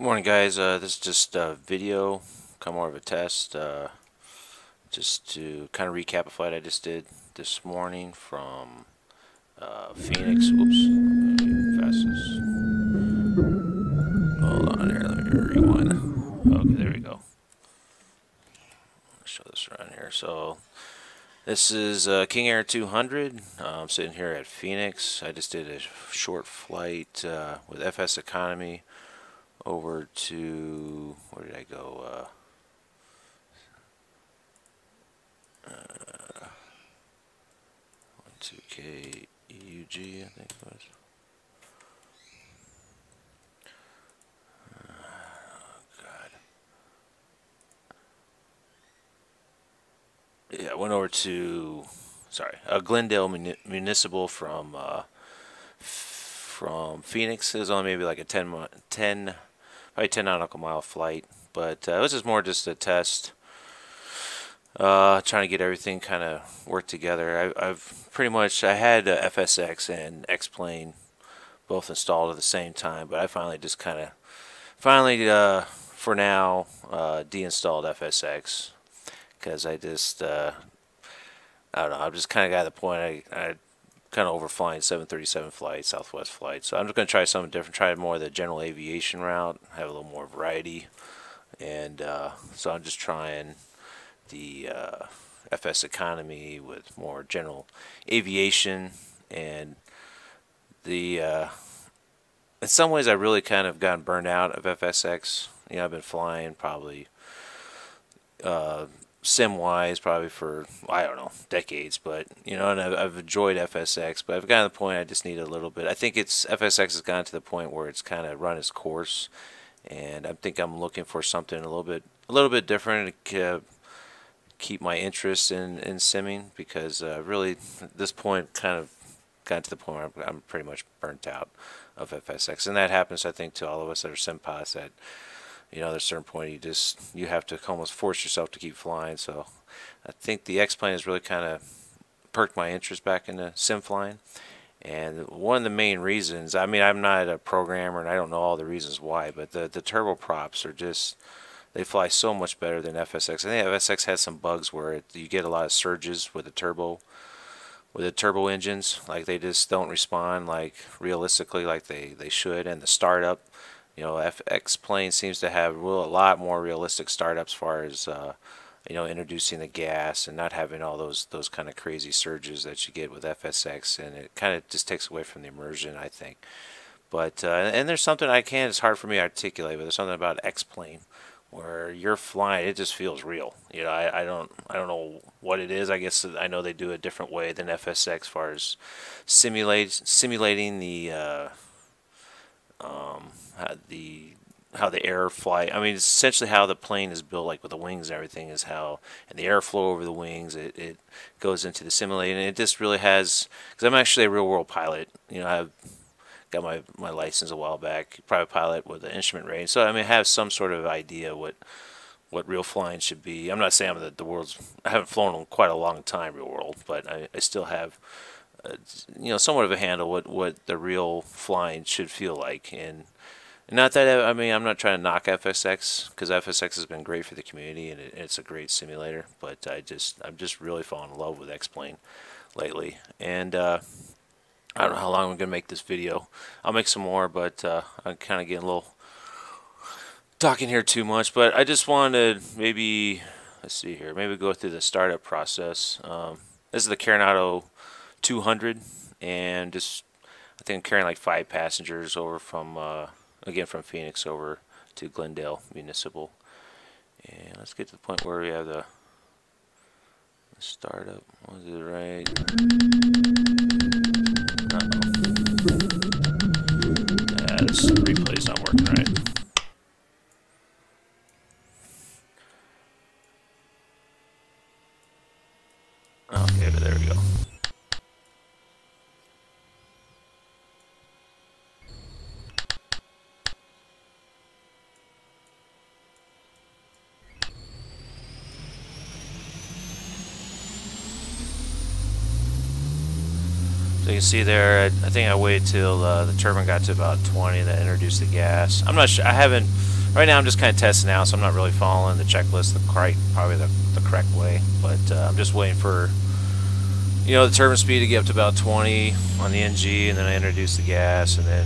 Good morning, guys. This is just a video, kind of more of a test, just to kind of recap a flight I just did this morning from Phoenix. Oops, fastest. Hold on here, let me rewind. Okay, there we go. I'll show this around here. So this is King Air 200. I'm sitting here at Phoenix. I just did a short flight with FSeconomy over to, where did I go? To KGEU, I think it was. God. Yeah, I went over to, Glendale Municipal from Phoenix. It was only maybe like a 10 nautical mile flight, but it was just more just a test. Trying to get everything kind of work together. I've pretty much, I had FSX and Xplane both installed at the same time, but I finally just kind of, for now, deinstalled FSX because I just, I don't know, I'm just kind of got to the point I kind of overflying 737 flights, Southwest flights. So I'm just going to try something different, try more of the general aviation route, have a little more variety, and so I'm just trying the FSeconomy with more general aviation, and the in some ways I really kind of gotten burned out of FSX. You know, I've been flying probably sim-wise probably for, I don't know, decades, but you know, and I've enjoyed FSX, but I've gotten to the point I just need a little bit. I think it's FSX has gotten to the point where it's kind of run its course, and I think I'm looking for something a little bit different to keep my interest in simming, because really at this point kind of got to the point where I'm pretty much burnt out of FSX, and that happens I think to all of us that are sim pilots, that you know, there's a certain point you have to almost force yourself to keep flying. So I think the Xplane has really kind of perked my interest back into sim flying. And one of the main reasons, I mean, I'm not a programmer and I don't know all the reasons why, but the turboprops are just, they fly so much better than FSX. I think FSX has some bugs where you get a lot of surges with the turbo engines. Like they just don't respond like realistically like they should. And the startup, you know, Xplane seems to have a lot more realistic startups as far as you know, introducing the gas and not having all those kind of crazy surges that you get with FSX, and it kind of just takes away from the immersion, I think. But and there's something it's hard for me to articulate, but there's something about Xplane where you're flying, it just feels real. You know, I don't know what it is. I guess I know they do it a different way than FSX as far as simulating how the air flight. I mean, essentially how the plane is built, like with the wings and everything, is how, and the airflow over the wings, it goes into the simulating. And it just really has, because I'm actually a real world pilot. You know, I've got my license a while back, private pilot with an instrument rating. So I mean, I have some sort of idea what real flying should be. I'm not saying I'm the world's, I haven't flown in quite a long time real world, but I still have you know, somewhat of a handle what the real flying should feel like. And not that, I mean, I'm not trying to knock FSX, because FSX has been great for the community and it's a great simulator, but I'm just really falling in love with Xplane lately. And I don't know how long I'm gonna make this video. I'll make some more, but I'm kind of getting a little talking here too much. But I just wanted to maybe, let's see here, maybe go through the startup process. This is the Coronado 200, and just, I think I'm carrying like 5 passengers over from again from Phoenix over to Glendale Municipal. And let's get to the point where we have the startup. Was it right? This replay's not working right. Okay, but there we go. So you can can see there, I think I waited till the turbine got to about 20, then introduced the gas. I'm not sure. I haven't. Right now, I'm just kind of testing out, so I'm not really following the checklist probably the correct way. But I'm just waiting for, you know, the turbine speed to get up to about 20 on the NG, and then I introduce the gas, and then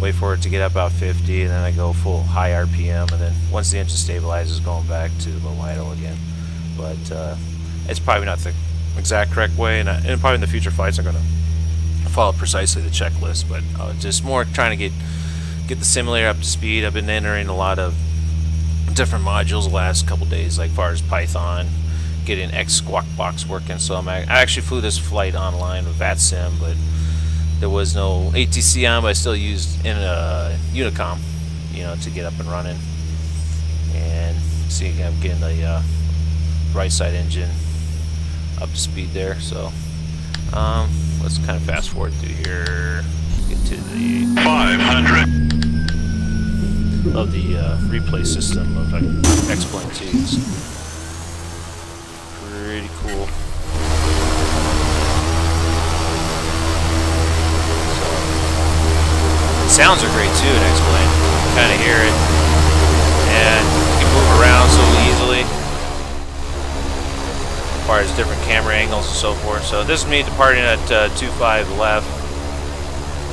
wait for it to get up about 50, and then I go full high RPM, and then once the engine stabilizes, going back to low idle again. But it's probably not the exact correct way, and probably in the future flights I'm going to follow precisely the checklist. But just more trying to get the simulator up to speed. I've been entering a lot of different modules the last couple days, like far as Python, getting X Squawk Box working. So I actually flew this flight online with Vatsim, but there was no ATC on, but I still used in a Unicom, you know, to get up and running. And see, I'm getting the right side engine up to speed there. So let's kind of fast forward through here. Get to the 500 of the replay system of Xplane 2. It's pretty cool. Sounds are great too in Xplane. Kind of hear it, and you can move around so easily. As far as different camera angles and so forth. So this is me departing at 25 left.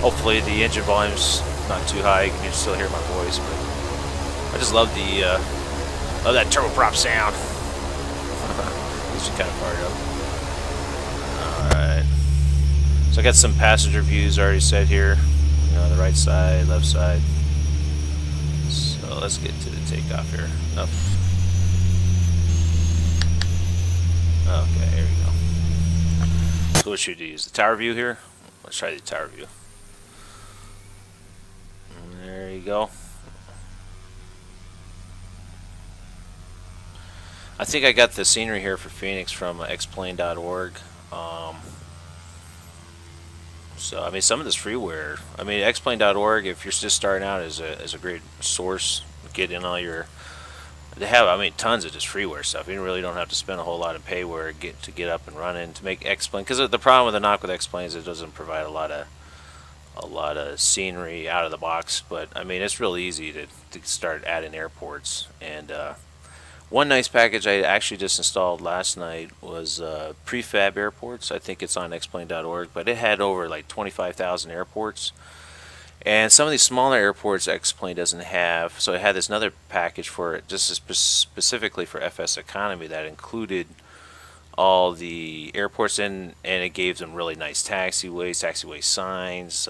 Hopefully the engine volume's not too high. You can still hear my voice, but I just love that turboprop sound. Gets you kind of fired up. All right. So I got some passenger views already set here. You know, the right side, left side. So let's get to the takeoff here. Enough. Okay, here we go. So what should we use? The tower view here? Let's try the tower view. And there you go. I think I got the scenery here for Phoenix from Xplane.org. So I mean, some of this freeware. I mean, Xplane.org, if you're just starting out, is a great source. Get in all your. They have, I mean, tons of just freeware stuff. You really don't have to spend a whole lot of payware to get up and running to make Xplane. Because the problem with the knock with Xplane is it doesn't provide a lot of scenery out of the box. But I mean, it's real easy to start adding airports. And one nice package I actually just installed last night was prefab airports. I think it's on Xplane.org, but it had over like 25,000 airports. And some of these smaller airports Xplane doesn't have, so it had this another package for it, just specifically for FSeconomy, that included all the airports in, and it gave them really nice taxiway signs,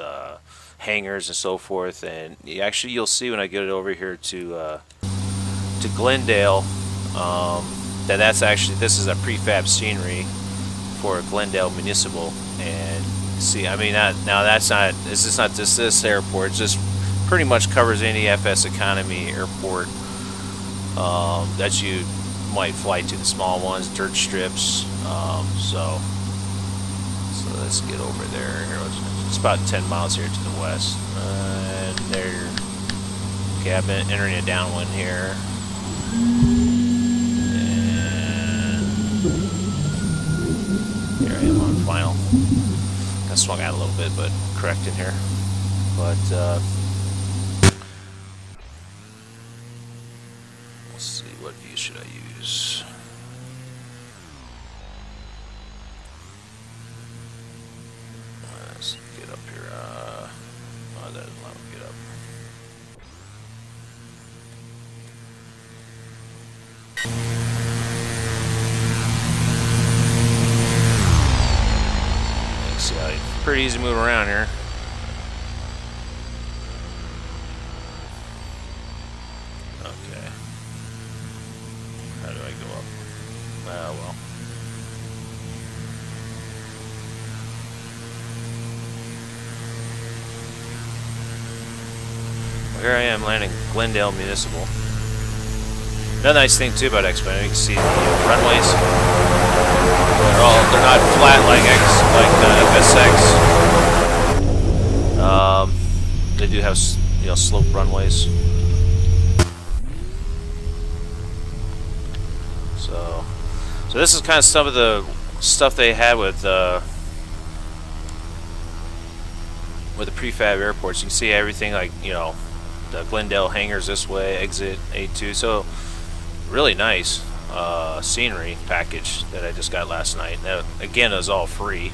hangars, and so forth. And actually, you'll see when I get it over here to Glendale, that's actually, this is a prefab scenery for Glendale Municipal. And see, I mean, now that's not, this is not just this airport, it just pretty much covers any FSeconomy airport that you might fly to, the small ones, dirt strips. So let's get over there. It's about 10 miles here to the west. And there, okay, I've been entering a downwind here. And here I am on final. I swung out a little bit, but correcting here. But let's see, what view should I use? Let's get up here. Oh, that doesn't allow me to get up. See how pretty easy to move around here. Okay. How do I go up? Well. Here I am landing Glendale Municipal. Another nice thing too about Xplane, you can see the runways. They're not flat like FSX. They do have, you know, sloped runways. So this is kind of some of the stuff they had with with the prefab airports. You can see everything, like, you know, the Glendale hangars this way, exit A2. So really nice scenery package that I just got last night. Now, again, it was all free.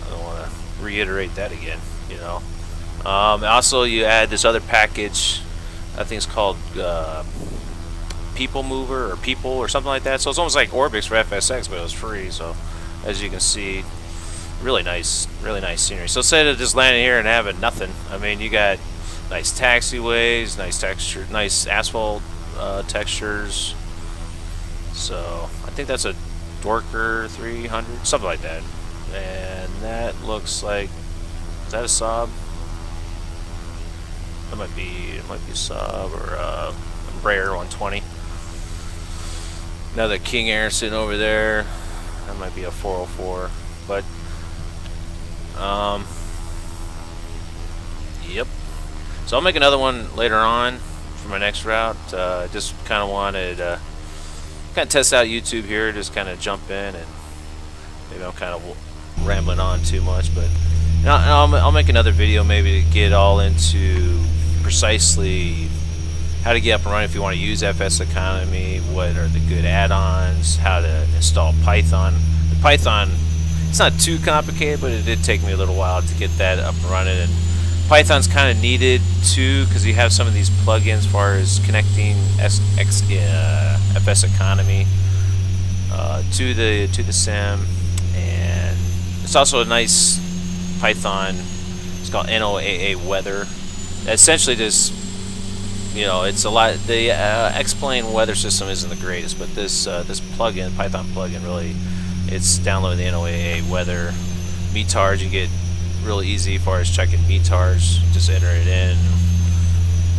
I don't want to reiterate that again, you know. Also, you add this other package. I think it's called People Mover or People or something like that. So it's almost like Orbix for FSX, but it was free. So as you can see, really nice scenery. So instead of just landing here and having nothing, I mean, you got nice taxiways, nice texture, nice asphalt textures. So I think that's a Dorker 300, something like that. And that looks like, is that a Saab? That might be, it might be a Saab or a Embraer 120. Another King Air sitting over there. That might be a 404, but yep. So I'll make another one later on for my next route. Just kind of wanted to kind of test out YouTube here, just kind of jump in, and maybe I'm kind of rambling on too much, but I'll make another video maybe to get all into precisely how to get up and running if you want to use FSeconomy, what are the good add-ons, how to install Python. The Python, it's not too complicated, but it did take me a little while to get that up and running. And Python's kind of needed too, because you have some of these plugins as far as connecting FSeconomy to the sim, and it's also a nice Python. It's called NOAA Weather. Essentially, just, you know, it's a lot. The Xplane weather system isn't the greatest, but this plugin, Python plugin, really, it's downloading the NOAA weather METARs. You get really easy as far as checking METARs. Just enter it in,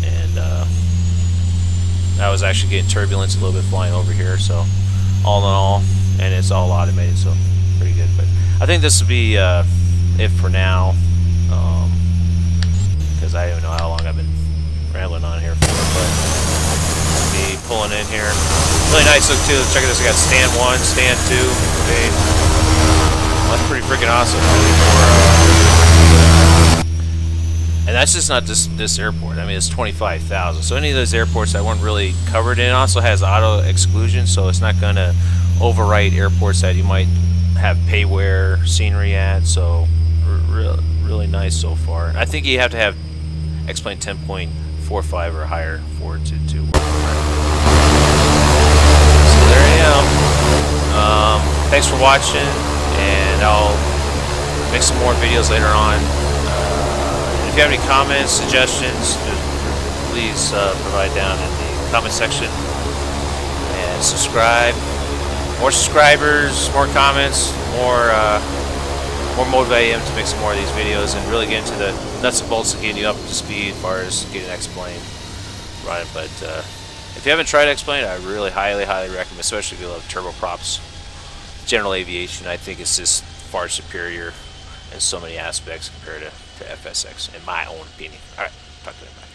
and I was actually getting turbulence a little bit flying over here. So all in all, and it's all automated, so pretty good. But I think this will be it for now, because I don't know how long I've been rambling on here for, but I'll be pulling in here. Really nice look too. Check this. I got stand 1, stand 2. Okay. That's pretty freaking awesome. And that's just not this airport. I mean, it's 25,000. So any of those airports that weren't really covered in, also has auto exclusion, so it's not going to overwrite airports that you might have payware scenery at. So really nice so far. I think you have to have Xplane 10.45 or higher for it to work. So there I am. Thanks for watching, and I'll make some more videos later on. If you have any comments, suggestions, please provide down in the comment section. And subscribe. More subscribers, more comments, more motivating him to make some more of these videos and really get into the nuts and bolts of getting you up to speed as far as getting Xplane running. But if you haven't tried Xplane, I really highly recommend, especially if you love turboprops. General aviation, I think it's just far superior in so many aspects compared to FSX, in my own opinion. Alright, talk to you. Bye.